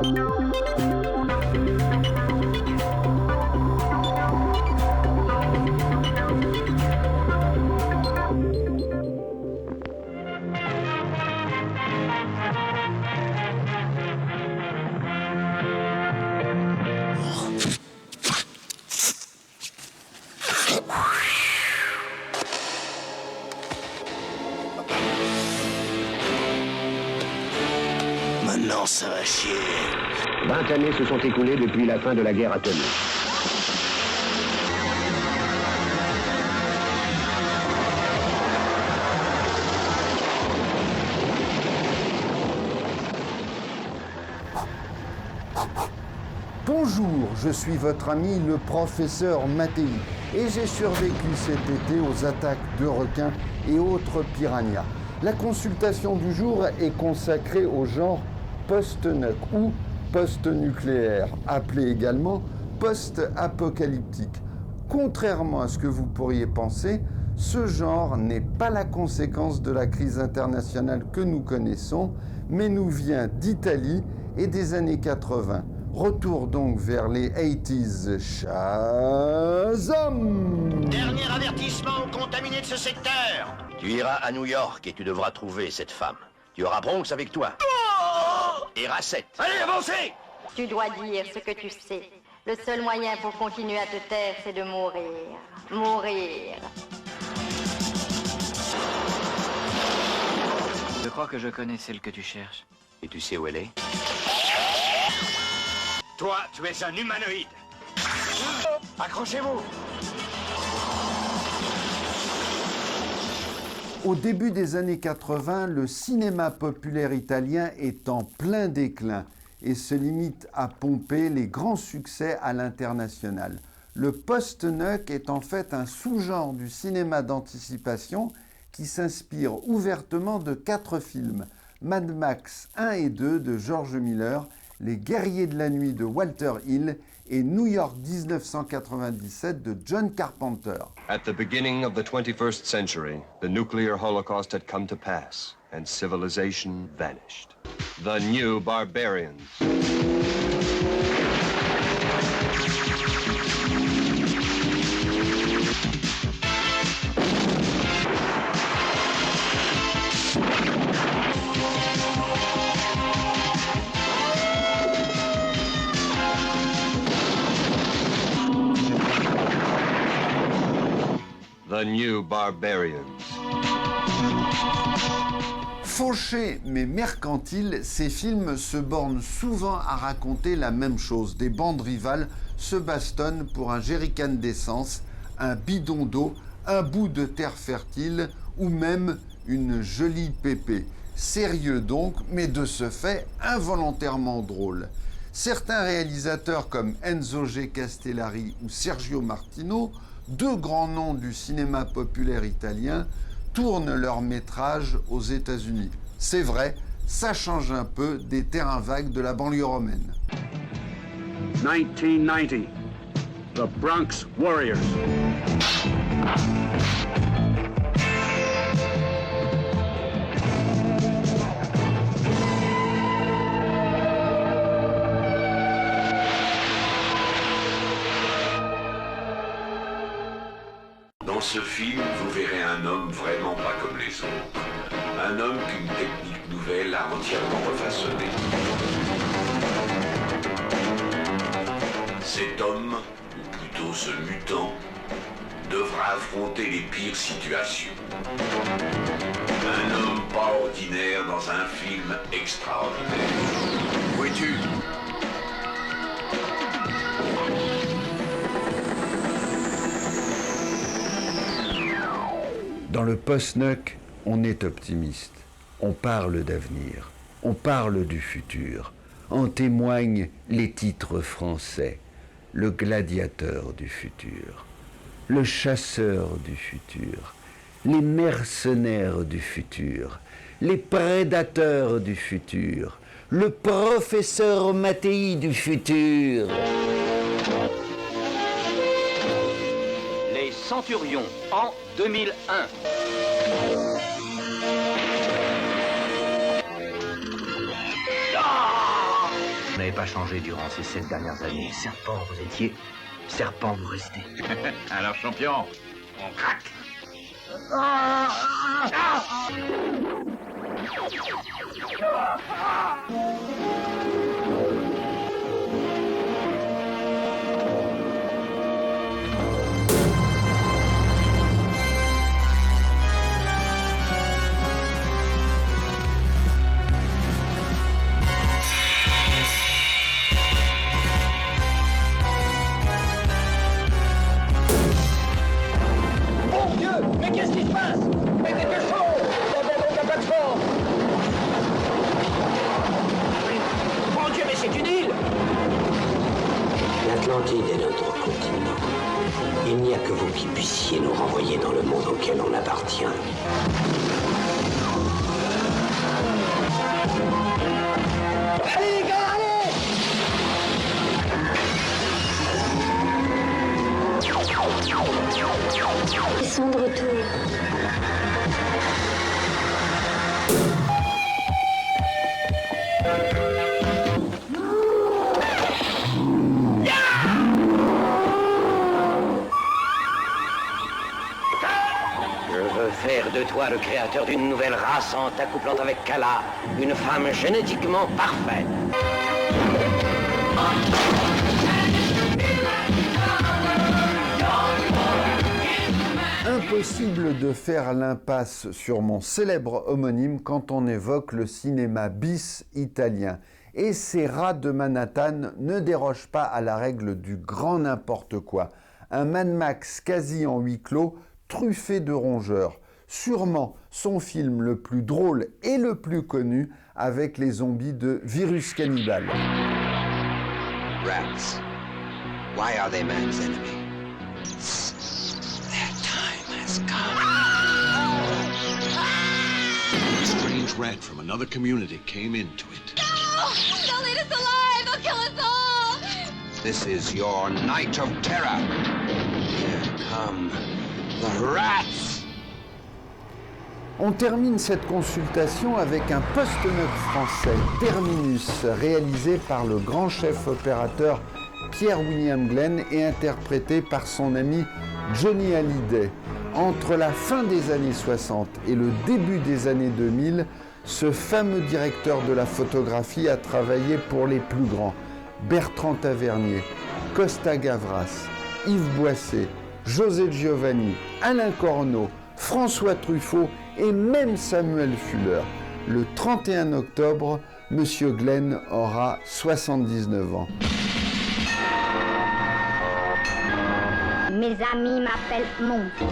Maintenant, ça va chier. 20 années se sont écoulées depuis la fin de la guerre atomique. Bonjour, je suis votre ami le professeur Mattei et j'ai survécu cet été aux attaques de requins et autres piranhas. La consultation du jour est consacrée au genre post-nuc ou post-nucléaire, appelé également post-apocalyptique. Contrairement à ce que vous pourriez penser, ce genre n'est pas la conséquence de la crise internationale que nous connaissons, mais nous vient d'Italie et des années 80. Retour donc vers les 80s. Shazam! Dernier avertissement aux contaminés de ce secteur. Tu iras à New York et tu devras trouver cette femme. Tu auras Bronx avec toi. Et Racette. Allez, avancez! Tu dois dire ce que tu sais. Le seul moyen pour continuer à te taire, c'est de mourir. Mourir. Je crois que je connais celle que tu cherches. Et tu sais où elle est? Toi, tu es un humanoïde. Accrochez-vous. Au début des années 80, le cinéma populaire italien est en plein déclin et se limite à pomper les grands succès à l'international. Le post-nuc est en fait un sous-genre du cinéma d'anticipation qui s'inspire ouvertement de 4 films: Mad Max 1 et 2 de George Miller, Les Guerriers de la Nuit de Walter Hill et New York 1997 de John Carpenter. At the beginning of the 21st century, the nuclear holocaust had come to pass and civilization vanished. The New Barbarians. The New Barbarians. Fauchés mais mercantiles, ces films se bornent souvent à raconter la même chose. Des bandes rivales se bastonnent pour un jerrycan d'essence, un bidon d'eau, un bout de terre fertile ou même une jolie pépée. Sérieux donc, mais de ce fait involontairement drôle. Certains réalisateurs comme Enzo G. Castellari ou Sergio Martino, 2 grands noms du cinéma populaire italien, tournent leurs métrages aux États-Unis. C'est vrai, ça change un peu des terrains vagues de la banlieue romaine. 1990, The Bronx Warriors. Dans ce film, vous verrez un homme vraiment pas comme les autres. Un homme qu'une technique nouvelle a entièrement refaçonné. Cet homme, ou plutôt ce mutant, devra affronter les pires situations. Un homme pas ordinaire dans un film extraordinaire. Où es-tu ? Dans le post-nuc, on est optimiste. On parle d'avenir. On parle du futur. En témoignent les titres français. Le gladiateur du futur. Le chasseur du futur. Les mercenaires du futur. Les prédateurs du futur. Le professeur Mattei du futur. Les Centurions en 2001. Vous n'avez pas changé durant ces 7 dernières années. Serpent, vous étiez. Serpent, vous restez. Alors, champion, on craque. Mais qu'est-ce qui se passe? Mais quelque chose! La plateforme! Mon Dieu, mais c'est une île! L'Atlantide est notre continent. Il n'y a que vous qui puissiez nous renvoyer dans le monde auquel on appartient. Allez les gars, allez! Ils sont de retour. Je veux faire de toi le créateur d'une nouvelle race en t'accouplant avec Kala, une femme génétiquement parfaite. Impossible de faire l'impasse sur mon célèbre homonyme quand on évoque le cinéma bis italien. Et ces rats de Manhattan ne dérogent pas à la règle du grand n'importe quoi. Un Mad Max quasi en huis clos, truffé de rongeurs. Sûrement son film le plus drôle et le plus connu avec les zombies de Virus Cannibal. Rats. Why are they man's enemy? Their time has come. A strange rat from another community came into it. No! They'll eat us alive! They'll kill us all! This is your night of terror. Here come the rats. On termine cette consultation avec un post-nuc français, Terminus, réalisé par le grand chef opérateur Pierre-William Glenn et interprété par son ami Johnny Hallyday. Entre la fin des années 60 et le début des années 2000, ce fameux directeur de la photographie a travaillé pour les plus grands. Bertrand Tavernier, Costa Gavras, Yves Boisset, José Giovanni, Alain Corneau, François Truffaut et même Samuel Fuller. Le 31 octobre, M. Glenn aura 79 ans. Mes amis m'appellent Monstre.